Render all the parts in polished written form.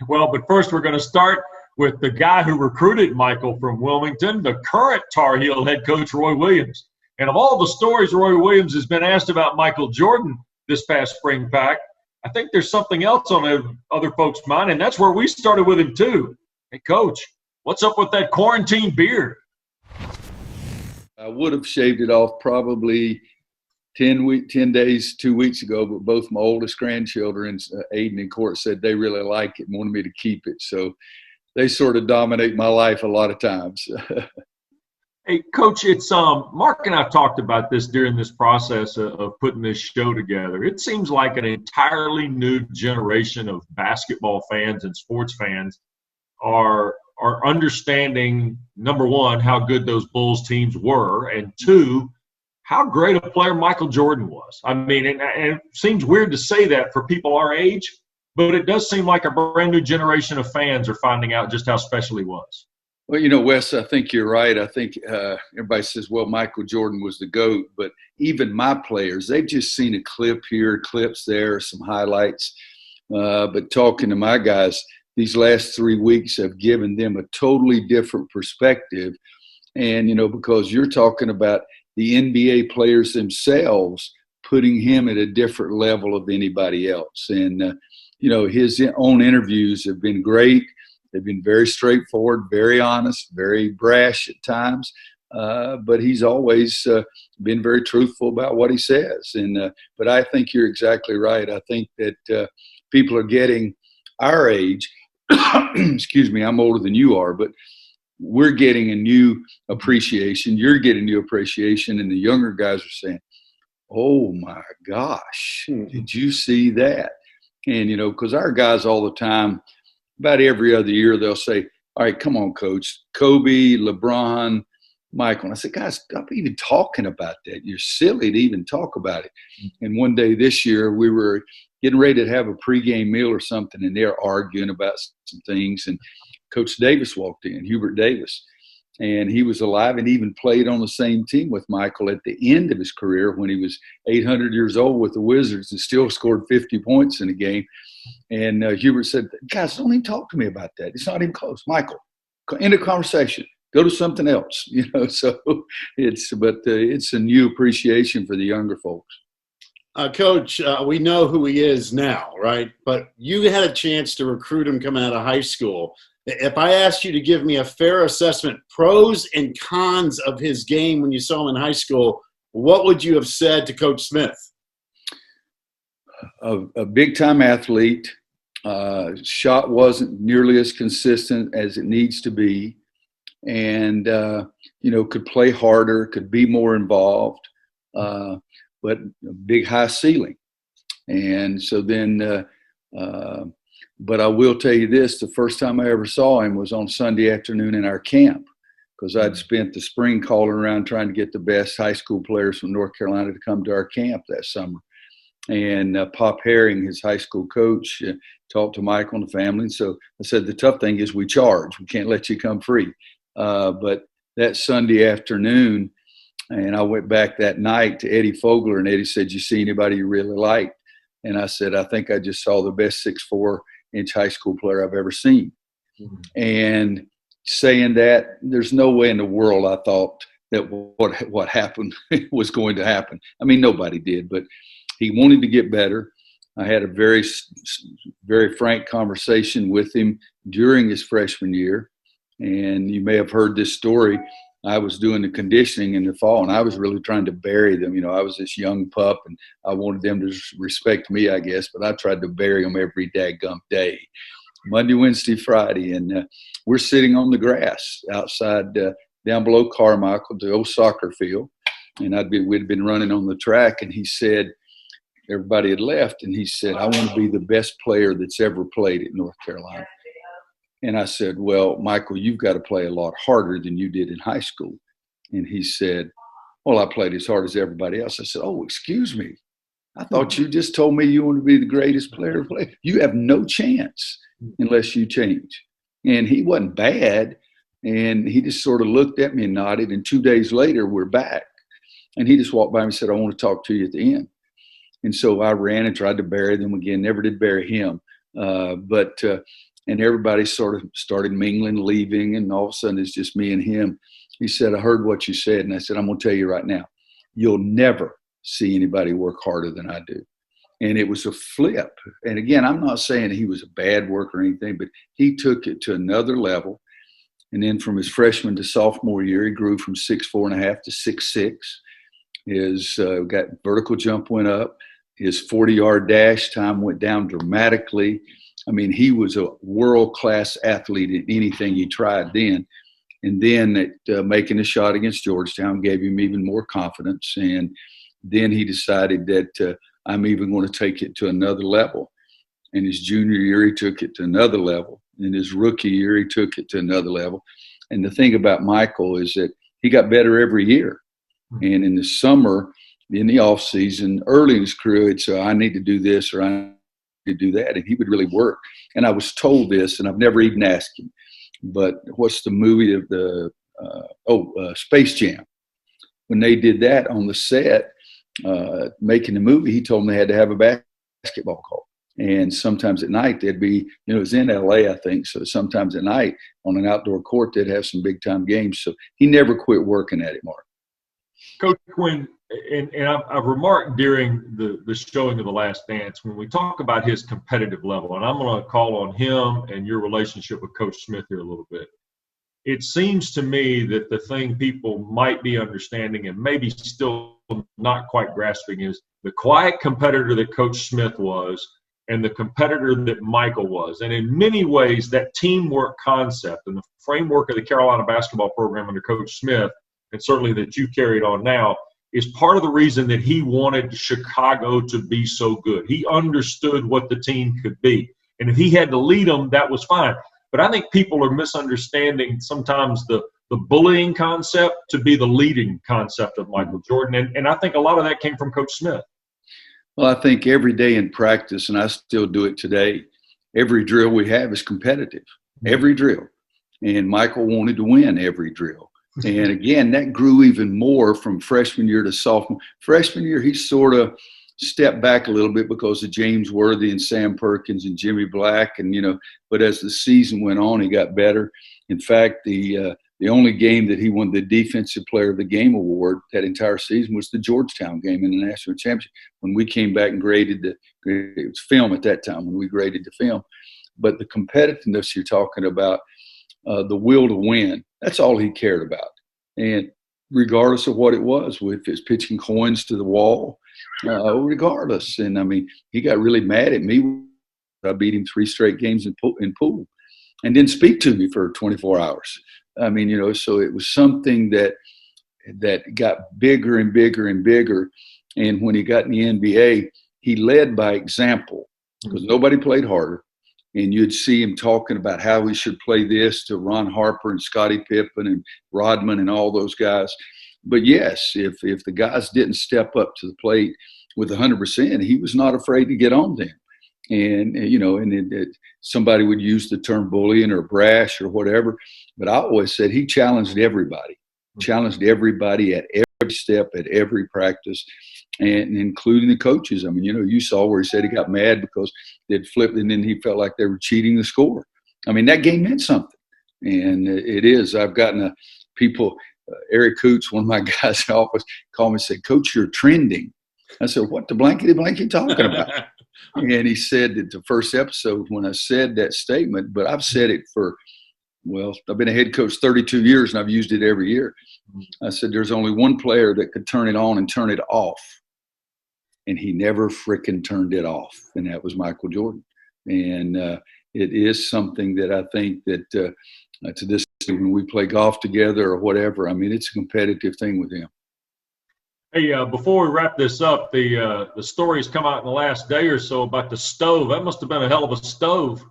Well, but first we're going to start with the guy who recruited Michael from Wilmington, the current Tar Heel head coach, Roy Williams. And of all the stories Roy Williams has been asked about Michael Jordan this past spring pack, I think there's something else on other folks' mind, and that's where we started with him too. Hey, Coach, what's up with that quarantine beard? I would have shaved it off probably 10 days, 2 weeks ago, but both my oldest grandchildren, Aiden and Court, said they really like it and wanted me to keep it. So they sort of dominate my life a lot of times. Hey, Coach, it's Mark and I've talked about this during this process of putting this show together. It seems like an entirely new generation of basketball fans and sports fans are understanding, number one, how good those Bulls teams were, and two, how great a player Michael Jordan was. I mean, and it seems weird to say that for people our age, but it does seem like a brand new generation of fans are finding out just how special he was. Well, Wes, I think you're right. I think everybody says, well, Michael Jordan was the GOAT, but even my players, they've just seen a clip here, clips there, some highlights. But talking to my guys, these last 3 weeks have given them a totally different perspective. And, because you're talking about the NBA players themselves putting him at a different level of anybody else. And, his own interviews have been great. They've been very straightforward, very honest, very brash at times, but he's always been very truthful about what he says. And but I think you're exactly right. I think that people are getting our age. Excuse me, I'm older than you are, but we're getting a new appreciation. You're getting new appreciation, and the younger guys are saying, "Oh my gosh, did you see that?" And because our guys all the time, about every other year, they'll say, all right, come on, Coach. Kobe, LeBron, Michael. And I said, guys, stop even talking about that. You're silly to even talk about it. And one day this year, we were getting ready to have a pregame meal or something, and they're arguing about some things. And Coach Davis walked in, Hubert Davis. And he was alive and even played on the same team with Michael at the end of his career when he was 800 years old with the Wizards and still scored 50 points in a game. And Hubert said, guys, don't even talk to me about that. It's not even close. Michael, end of conversation. Go to something else. So it's a new appreciation for the younger folks. Coach, we know who he is now, right? But you had a chance to recruit him coming out of high school. If I asked you to give me a fair assessment, pros and cons of his game when you saw him in high school, what would you have said to Coach Smith? A big-time athlete. Shot wasn't nearly as consistent as it needs to be. And, could play harder, could be more involved, but a big high ceiling. And so then but I will tell you this, the first time I ever saw him was on Sunday afternoon in our camp, because I'd spent the spring calling around trying to get the best high school players from North Carolina to come to our camp that summer. And Pop Herring, his high school coach, talked to Michael and the family. And so I said, the tough thing is we charge. We can't let you come free. But that Sunday afternoon, and I went back that night to Eddie Fogler, and Eddie said, you see anybody you really liked? And I said, I think I just saw the best 6'4" high school player I've ever seen. Mm-hmm. And saying that, there's no way in the world I thought that what happened was going to happen. I mean, nobody did, but he wanted to get better. I had a very, very frank conversation with him during his freshman year. And you may have heard this story. I was doing the conditioning in the fall, and I was really trying to bury them. I was this young pup, and I wanted them to respect me, I guess, but I tried to bury them every daggum day, Monday, Wednesday, Friday. And we're sitting on the grass outside down below Carmichael, the old soccer field. And we'd been running on the track, and he said, everybody had left, and he said, I want to be the best player that's ever played at North Carolina. And I said, well, Michael, you've got to play a lot harder than you did in high school. And he said, well, I played as hard as everybody else. I said, oh, excuse me. I thought you just told me you want to be the greatest player to play. You have no chance unless you change. And he wasn't bad. And he just sort of looked at me and nodded. And 2 days later, we're back. And he just walked by me and said, I want to talk to you at the end. And so I ran and tried to bury them again, never did bury him. But and everybody sort of started mingling, leaving, and all of a sudden it's just me and him. He said, I heard what you said. And I said, I'm going to tell you right now, you'll never see anybody work harder than I do. And it was a flip. And again, I'm not saying he was a bad worker or anything, but he took it to another level. And then from his freshman to sophomore year, he grew from 6'4.5" to 6'6". His got vertical jump went up. His 40-yard dash time went down dramatically. I mean, he was a world-class athlete in anything he tried then. And then making a shot against Georgetown gave him even more confidence. And then he decided that I'm even going to take it to another level. In his junior year, he took it to another level. In his rookie year, he took it to another level. And the thing about Michael is that he got better every year. And in the summer, in the off season, early in his career, he'd say, I need to do this or I need to do that. And he would really work. And I was told this, and I've never even asked him, but what's the movie of the Space Jam? When they did that on the set, making the movie, he told them they had to have a basketball court. And sometimes at night they'd be, it was in LA, I think. So sometimes at night on an outdoor court, they'd have some big time games. So he never quit working at it, Mark. Coach Quinn, and I've remarked during the showing of The Last Dance, when we talk about his competitive level, and I'm going to call on him and your relationship with Coach Smith here a little bit. It seems to me that the thing people might be understanding and maybe still not quite grasping is the quiet competitor that Coach Smith was and the competitor that Michael was. And in many ways, that teamwork concept and the framework of the Carolina basketball program under Coach Smith, and certainly that you carried on now, is part of the reason that he wanted Chicago to be so good. He understood what the team could be. And if he had to lead them, that was fine. But I think people are misunderstanding sometimes the bullying concept to be the leading concept of Michael Jordan. And I think a lot of that came from Coach Smith. Well, I think every day in practice, and I still do it today, every drill we have is competitive. Every drill. And Michael wanted to win every drill. And again, that grew even more from freshman year to sophomore. Freshman year, he sort of stepped back a little bit because of James Worthy and Sam Perkins and Jimmy Black. And, but as the season went on, he got better. In fact, the only game that he won the Defensive Player of the Game award that entire season was the Georgetown game in the national championship, when we came back and graded it was film at that time, when we graded the film. But the competitiveness you're talking about, the will to win, that's all he cared about. And regardless of what it was, if it's pitching coins to the wall, regardless. And, I mean, he got really mad at me. I beat him 3 straight games in pool and didn't speak to me for 24 hours. I mean, so it was something that got bigger and bigger and bigger. And when he got in the NBA, he led by example because nobody played harder. And you'd see him talking about how we should play this to Ron Harper and Scottie Pippen and Rodman and all those guys. But yes, if the guys didn't step up to the plate with 100%, he was not afraid to get on them. And, somebody would use the term bullying or brash or whatever. But I always said he challenged everybody at every step, at every practice, and including the coaches. I mean, you saw where he said he got mad because they'd flipped and then he felt like they were cheating the score. I mean, that game meant something. And it is. I've gotten people, Eric Coots, one of my guys in the office, called me and said, Coach, you're trending. I said, what the blankety blank you talking about? And he said that the first episode when I said that statement, but I've said it I've been a head coach 32 years and I've used it every year. I said, there's only one player that could turn it on and turn it off. And he never frickin' turned it off. And that was Michael Jordan. And it is something that I think that to this day, when we play golf together or whatever, I mean, it's a competitive thing with him. Hey, before we wrap this up, the stories come out in the last day or so about the stove. That must have been a hell of a stove.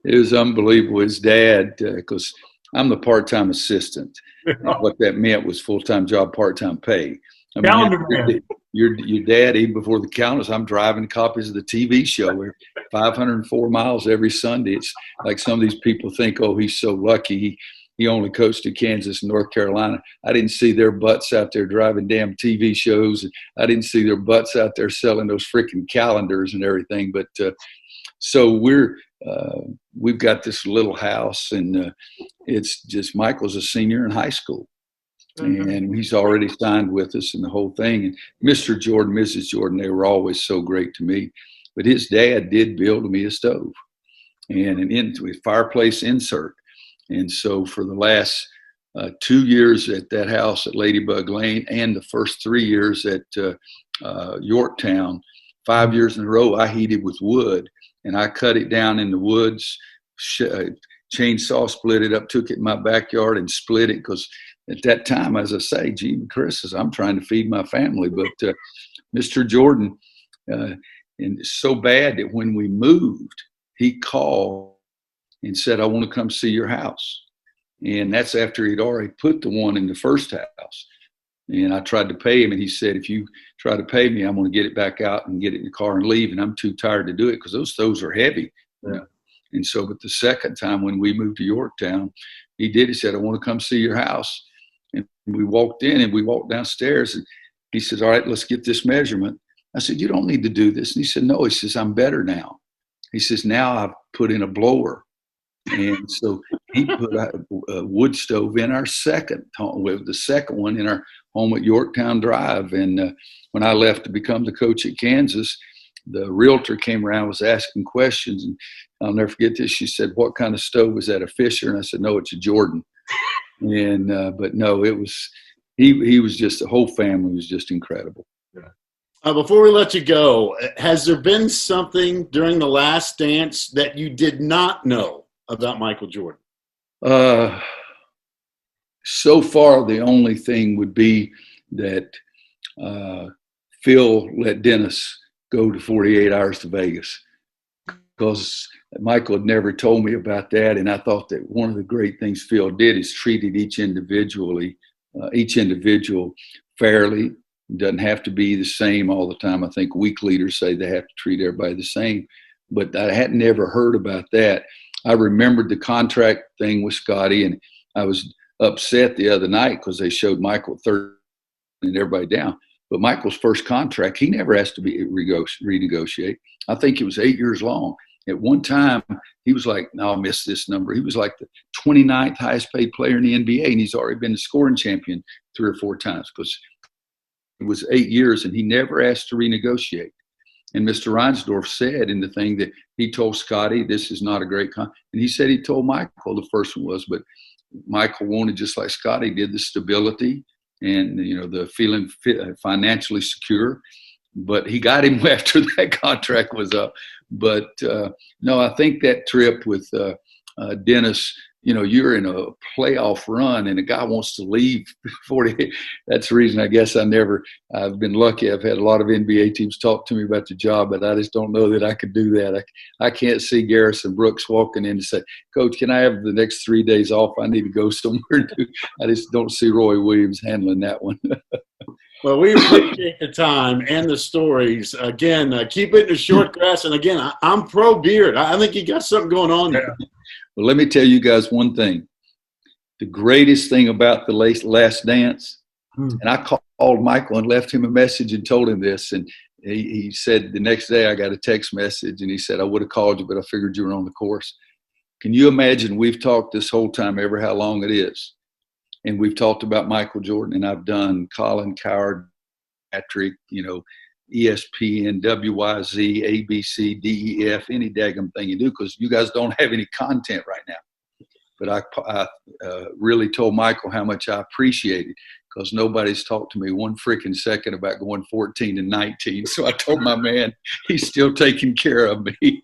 It was unbelievable. His dad, because I'm the part-time assistant. What that meant was full-time job, part-time pay. I mean, Calendar man. Your dad, even before the calendars, I'm driving copies of the TV show. We're 504 miles every Sunday. It's like some of these people think, oh, he's so lucky. He only coached at Kansas and North Carolina. I didn't see their butts out there driving damn TV shows. I didn't see their butts out there selling those freaking calendars and everything. But So we've got this little house, and it's just Michael's a senior in high school, and he's already signed with us and the whole thing. And Mr. Jordan, Mrs. Jordan, they were always so great to me. But his dad did build me a stove and a fireplace insert. And so for the last 2 years at that house at Ladybug Lane, and the first 3 years at Yorktown, 5 years in a row, I heated with wood, and I cut it down in the woods, chainsaw split it up, took it in my backyard and split it, because at that time, as I say, gee, Chris, I'm trying to feed my family. But Mr. Jordan, and it's so bad that when we moved, he called and said, I want to come see your house. And that's after he'd already put the one in the first house. And I tried to pay him, and he said, if you try to pay me, I'm going to get it back out and get it in the car and leave. And I'm too tired to do it, because those stoves are heavy. Yeah. And so, but the second time when we moved to Yorktown, he said, I want to come see your house. And we walked in, and we walked downstairs, and he said, all right, let's get this measurement. I said, you don't need to do this. And he said, no. He says, I'm better now. He says, now I've put in a blower. And so he put a wood stove in our second home, with the second one in our home at Yorktown Drive. And when I left to become the coach at Kansas, the realtor came around, was asking questions. And I'll never forget this. She said, what kind of stove is that, a Fisher? And I said, no, it's a Jordan. And but no, it was, he was just, the whole family was just incredible. Before we let you go, has there been something during the last dance that you did not know about Michael Jordan? So far, the only thing would be that Phil let Dennis go to 48 Hours to Vegas, because Michael had never told me about that. And I thought that one of the great things Phil did is treated each individual fairly. It doesn't have to be the same all the time. I think weak leaders say they have to treat everybody the same, but I had never heard about that. I remembered the contract thing with Scotty, and I was upset the other night because they showed Michael third and everybody down. But Michael's first contract, he never asked to be renegotiate. I think it was 8 years long. At one time, he was like, no, I'll miss this number. He was like the 29th highest paid player in the NBA, and he's already been the scoring champion 3 or 4 times, because it was 8 years, and he never asked to renegotiate. And Mr. Reinsdorf said in the thing that he told Scotty, this is not a great and he said he told Michael, the first one was, but Michael wanted, just like Scotty did, the stability and, the feeling financially secure. But he got him after that contract was up. But no, I think that trip with Dennis, you're in a playoff run and a guy wants to leave 48. That's the reason I guess I've been lucky. I've had a lot of NBA teams talk to me about the job, but I just don't know that I could do that. I can't see Garrison Brooks walking in and say, Coach, can I have the next 3 days off? I need to go somewhere. I just don't see Roy Williams handling that one. Well, we appreciate the time and the stories. Again, keep it in the short grass. And again, I'm pro beard. I think you got something going on there. Well, let me tell you guys one thing. The greatest thing about the last dance, and I called Michael and left him a message and told him this, and he said the next day I got a text message, and he said, I would have called you, but I figured you were on the course. Can you imagine, we've talked this whole time, ever how long it is, and we've talked about Michael Jordan, and I've done Colin Coward, Patrick, ESPN, WYZ, ABC, DEF, any daggum thing you do, because you guys don't have any content right now. But I really told Michael how much I appreciate it, because nobody's talked to me one freaking second about going 14-19. So I told my man, he's still taking care of me.